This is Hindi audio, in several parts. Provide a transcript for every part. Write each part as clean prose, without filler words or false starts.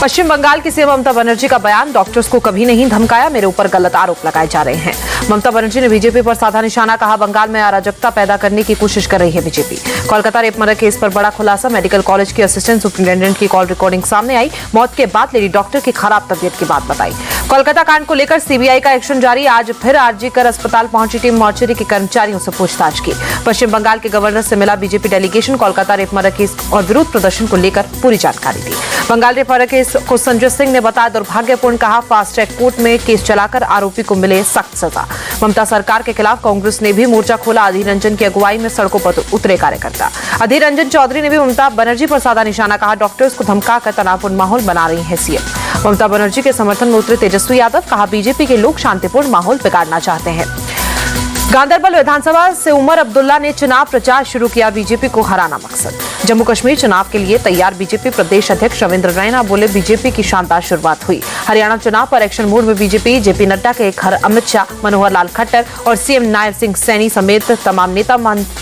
पश्चिम बंगाल की सीएम ममता बनर्जी का बयान, डॉक्टर्स को कभी नहीं धमकाया, मेरे ऊपर गलत आरोप लगाए जा रहे हैं। ममता बनर्जी ने बीजेपी पर साधा निशाना, कहा बंगाल में अराजकता पैदा करने की कोशिश कर रही है BJP. Kolkata rape murder case पर बड़ा खुलासा, मेडिकल कॉलेज की असिस्टेंट सुप्रिंटेंडेंट की कॉल रिकॉर्डिंग सामने आई, मौत के बाद लेडी डॉक्टर की खराब तबीयत की बात बताई। कोलकाता कांड को लेकर सीबीआई का एक्शन जारी, आज फिर आरजीकर अस्पताल पहुंची टीम, मॉर्चरी के कर्मचारियों से पूछताछ की। पश्चिम बंगाल के गवर्नर से मिला BJP delegation, Kolkata rape murder case और विरोध प्रदर्शन को लेकर पूरी जानकारी दी। बंगाल रेप मर्डर केस को संजय सिंह ने बताया दुर्भाग्यपूर्ण, कहा फास्ट ट्रैक कोर्ट में केस चलाकर आरोपी को मिले सख्त सजा। ममता सरकार के खिलाफ कांग्रेस ने भी मोर्चा खोला, अधीर रंजन की अगुवाई में सड़कों पर उतरे कार्यकर्ता। अधीर रंजन चौधरी ने भी ममता बनर्जी पर साधा निशाना, कहा डॉक्टर्स को धमकाकर तनावपूर्ण माहौल बना रही है सीएम। ममता बनर्जी के समर्थन में उतरे तेजस्वी यादव, कहा बीजेपी के लोग शांतिपूर्ण माहौल बिगाड़ना चाहते हैं। गांधरबल विधानसभा से उमर अब्दुल्ला ने चुनाव प्रचार शुरू किया, बीजेपी को हराना मकसद। जम्मू कश्मीर चुनाव के लिए तैयार बीजेपी प्रदेश अध्यक्ष रविंद्र रैना बोले बीजेपी की शानदार शुरुआत हुई। हरियाणा चुनाव पर एक्शन मोड में बीजेपी, जेपी नड्डा के घर अमित शाह, मनोहर लाल खट्टर और सीएम नायब सिंह सैनी समेत तमाम नेता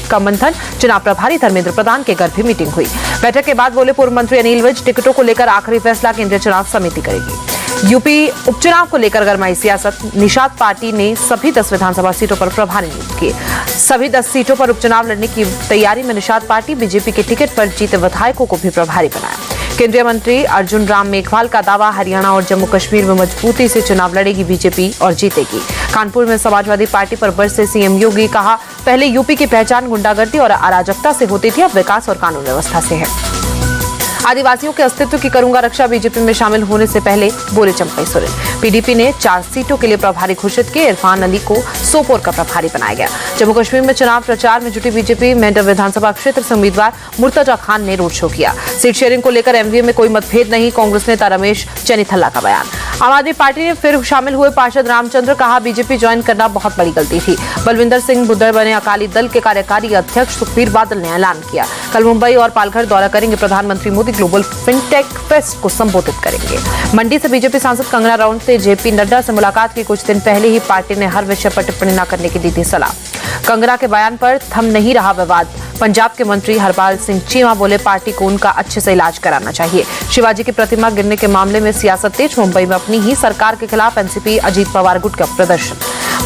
का मंथन। चुनाव प्रभारी धर्मेंद्र प्रधान के घर भी मीटिंग हुई। बैठक के बाद बोले पूर्व मंत्री अनिल विज, टिकटों को लेकर आखिरी फैसला केंद्रीय चुनाव समिति करेगी। यूपी उपचुनाव को लेकर गरमाई सियासत, निषाद पार्टी ने सभी 10 विधानसभा सीटों पर प्रभारी नियुक्त किए। सभी 10 सीटों पर उपचुनाव लड़ने की तैयारी में निषाद पार्टी, बीजेपी के टिकट पर जीते विधायकों को भी प्रभारी बनाया। केंद्रीय मंत्री अर्जुन राम मेघवाल का दावा, हरियाणा और जम्मू कश्मीर में मजबूती से चुनाव लड़ेगी बीजेपी और जीतेगी। कानपुर में समाजवादी पार्टी पर बरसे सीएम योगी, कहा पहले यूपी की पहचान गुंडागर्दी और अराजकता से होती थी, अब विकास और कानून व्यवस्था से है। आदिवासियों के अस्तित्व की करूंगा रक्षा, बीजेपी में शामिल होने से पहले बोले चंपई सोरेन। पीडीपी ने 4 सीटों के लिए प्रभारी घोषित किए, इरफान अली को सोपोर का प्रभारी बनाया गया। जम्मू कश्मीर में चुनाव प्रचार में जुटी बीजेपी, मेंढर विधानसभा क्षेत्र से उम्मीदवार मुर्तजा खान ने रोड शो किया। सीट शेयरिंग को लेकर एमवीए में कोई मतभेद नहीं, कांग्रेस नेता रमेश चैनीथल्ला का बयान। आम आदमी पार्टी ने फिर शामिल हुए पार्षद रामचंद्र, कहा बीजेपी ज्वाइन करना बहुत बड़ी गलती थी। बलविंदर सिंह भुद्दड़ बने अकाली दल के कार्यकारी अध्यक्ष, सुखबीर बादल ने ऐलान किया। कल मुंबई और पालघर दौरा करेंगे प्रधानमंत्री मोदी, ग्लोबल फिनटेक फेस्ट को संबोधित करेंगे। मंडी से बीजेपी सांसद कंगना राउत से जेपी नड्डा से मुलाकात की कुछ दिन पहले ही पार्टी ने हर विषय पर टिप्पणी न करने की दी थी सलाह। कंगना के बयान पर थम नहीं रहा विवाद, पंजाब के मंत्री हरपाल सिंह चीमा बोले पार्टी को उनका अच्छे से इलाज कराना चाहिए। शिवाजी की प्रतिमा गिरने के मामले में सियासत तेज, मुंबई में अपनी ही सरकार के खिलाफ एनसीपी अजीत पवार गुट का प्रदर्शन।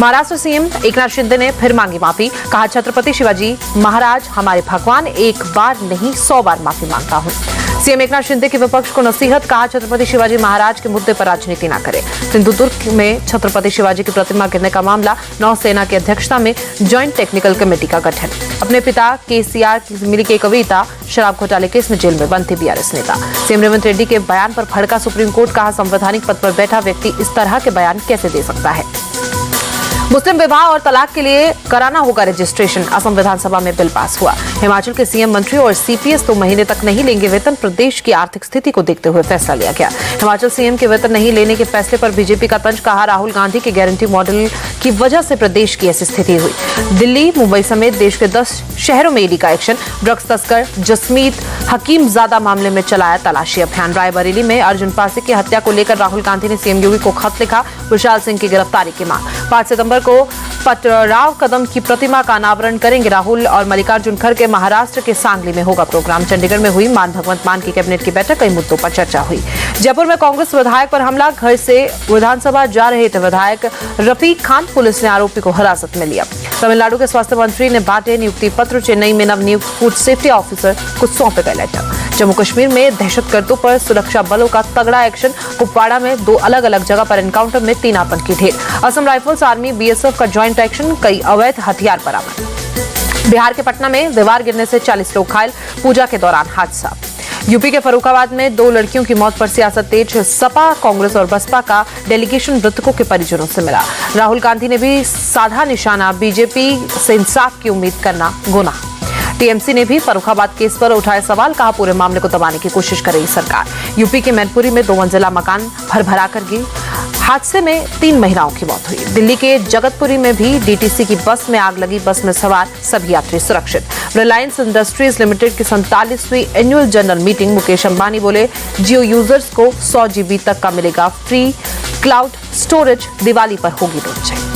महाराष्ट्र सीएम एकनाथ शिंदे ने फिर मांगी माफी, कहा छत्रपति शिवाजी महाराज हमारे भगवान, एक बार नहीं 100 बार माफी मांगता हूं। सीएम एकनाथ शिंदे की विपक्ष को नसीहत, कहा छत्रपति शिवाजी महाराज के मुद्दे पर राजनीति न करे। सिंधुदुर्ग में छत्रपति शिवाजी की प्रतिमा गिरने का मामला, नौसेना की अध्यक्षता में ज्वाइंट टेक्निकल कमेटी का गठन। अपने पिता केसीआर की मिली के कविता शराब घोटाले केस में जेल में बंद थे बीआरएस नेता। सीएम रेवंत रेड्डी के बयान पर भड़का सुप्रीम कोर्ट, कहा संवैधानिक पद पर बैठा व्यक्ति इस तरह के बयान कैसे दे सकता है। मुस्लिम विवाह और तलाक के लिए कराना होगा रजिस्ट्रेशन, असम विधानसभा में बिल पास हुआ। हिमाचल के सीएम मंत्री और सीपीएस 2 महीने तक नहीं लेंगे वेतन, प्रदेश की आर्थिक स्थिति को देखते हुए फैसला लिया गया। हिमाचल सीएम के वेतन नहीं लेने के फैसले पर बीजेपी का तंज, कहा राहुल गांधी के गारंटी मॉडल की वजह से प्रदेश की ऐसी स्थिति हुई। दिल्ली, मुंबई समेत देश के 10 शहरों में ईडी का एक्शन, ड्रग्स तस्कर जसमीत हकीमजादा मामले में चलाया तलाशी अभियान। रायबरेली में अर्जुन पासी की हत्या को लेकर राहुल गांधी ने सीएम योगी को खत लिखा, विशाल सिंह की गिरफ्तारी की मांग। 5 सितंबर को पटराव कदम की प्रतिमा का अनावरण करेंगे राहुल और मल्लिकार्जुन खड़गे, महाराष्ट्र के सांगली में होगा प्रोग्राम। चंडीगढ़ में हुई मान भगवंत मान की कैबिनेट की बैठक, कई मुद्दों पर चर्चा हुई। जयपुर में कांग्रेस विधायक पर हमला, घर से विधानसभा जा रहे थे विधायक रफीक खान, पुलिस ने आरोपी को हिरासत में लिया। तमिलनाडु के स्वास्थ्य मंत्री ने बांटे नियुक्ति पत्र, चेन्नई में नवनियुक्त फूड सेफ्टी ऑफिसर को सौंपे गए लेटर। जम्मू कश्मीर में दहशतगर्दों पर सुरक्षा बलों का तगड़ा एक्शन, कुपवाड़ा में 2 अलग-अलग जगह पर एनकाउंटर में 3 आतंकी ढेर। असम राइफल्स आर्मी बीएसएफ का ज्वाइंट एक्शन, कई अवैध हथियार बरामद। बिहार के पटना में दीवार गिरने से 40 लोग घायल, पूजा के दौरान हादसा। यूपी के फर्रुखाबाद में 2 लड़कियों की मौत पर सियासत तेज, सपा, कांग्रेस और बसपा का डेलीगेशन मृतकों के परिजनों से मिला। राहुल गांधी ने भी साधा निशाना, बीजेपी से इंसाफ की उम्मीद करना गुनाह। टीएमसी ने भी फर्रुखाबाद केस पर उठाए सवाल, कहा पूरे मामले को दबाने की कोशिश कर रही सरकार। यूपी के मैनपुरी में 2 मंजिला मकान भर कर गिरी, हादसे में 3 महिलाओं की मौत हुई। दिल्ली के जगतपुरी में भी डीटीसी की बस में आग लगी, बस में सवार सभी यात्री सुरक्षित। रिलायंस इंडस्ट्रीज लिमिटेड की 47वीं annual general meeting, Mukesh Ambani बोले जियो यूजर्स को 100 GB तक का मिलेगा फ्री क्लाउड स्टोरेज, दिवाली पर होगी लॉन्चिंग।